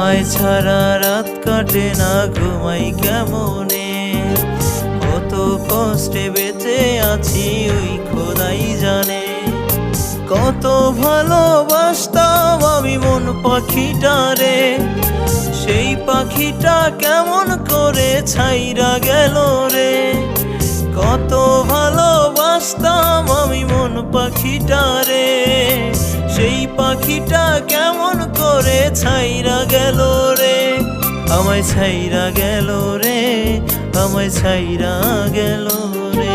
তোমায় ছাড়া রাত কাটে না, ঘুমাই কেমনে। কত কষ্টে বেঁচে আছি ওই খোদাই জানে। কত ভালোবাসতাম আমি মন পাখিটারে, সেই পাখিটা কেমন করে ছাইরা গেল রে। কত ভালোবাসতাম আমি মন পাখিটারে, সেই পাখিটা কেমন করে ছাইরা গেল রে। আমায় ছাইরা গেল রে, আমায় ছাইরা গেল রে।